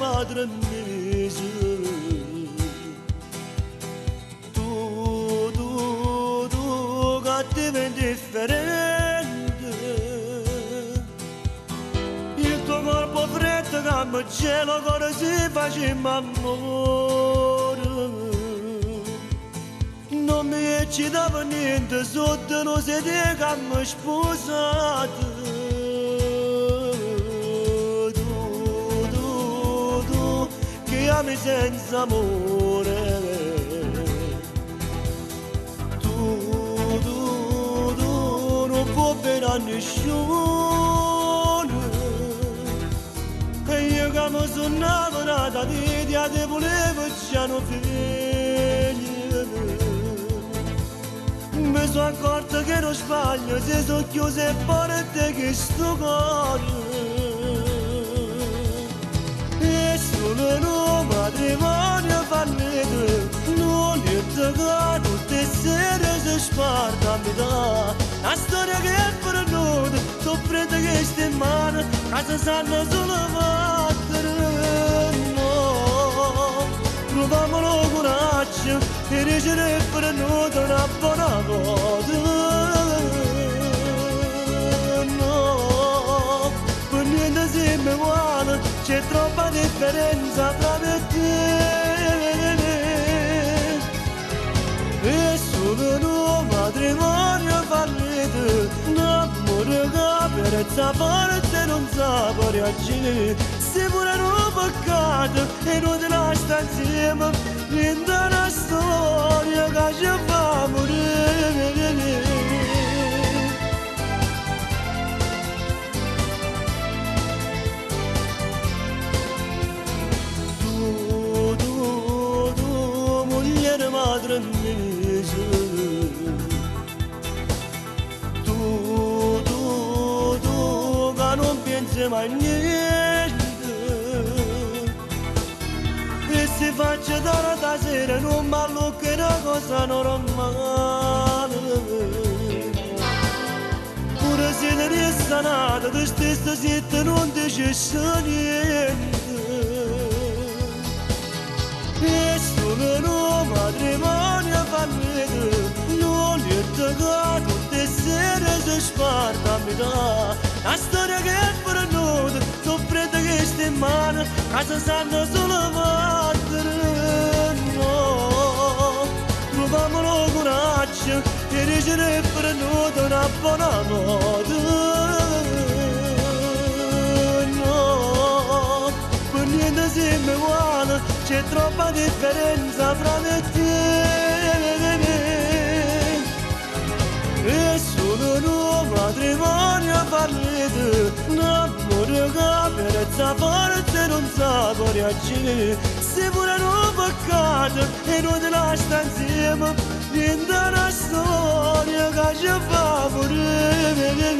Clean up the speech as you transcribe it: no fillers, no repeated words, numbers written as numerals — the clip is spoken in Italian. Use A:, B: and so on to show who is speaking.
A: madre mese. Tu cattiva indifferente, il tuo corpo freddo che mi gelo come si faceva amore. Non mi eccitava niente sotto lo sedere che mi sposate. Tu che ami senza amore. Tu non può bene a nessuno. E io che mi sono innamorata di te, ti volevo già non figli. Mi sono accorta che non sbaglio, se sono chiuse e porte che sto cuore. E solo un matrimonio fallito, non niente che tutte sere si sparta a metà. La storia che è perduta, soffrete che sta in mano, casa sanno solo battere. No, proviamolo coraggio e ricevere perduta una buona cosa. No, per niente siamo uguali, c'è troppa differenza tra me e te. E solo un matrimonio fallito, un amore che per questa parte non sa reagire. Se pure è un peccato e non ti lascia insieme, niente una storia che ci fa morire. Tu, moglie madre mese. Tu, che non pensi mai niente. E se faccio da sera non ballo che è una cosa normale. Pure se ne resta nata, te stessa siete non dici niente. E solo un matrimonio fallito, non niente che tutte sere si sparta a metà. La storia che è perduta, soffrete che sta in mano, casa sanno solo battere. No, proviamolo coraggio e ricevere perduta una buona moda. No, per niente siamo uguali, c'è troppa differenza fra me e te. E solo un matrimonio fallito, un amore che per questa parte non sa reagire. Se pure è un peccato e non ti lascia insieme, niente una storia che ci fa morire.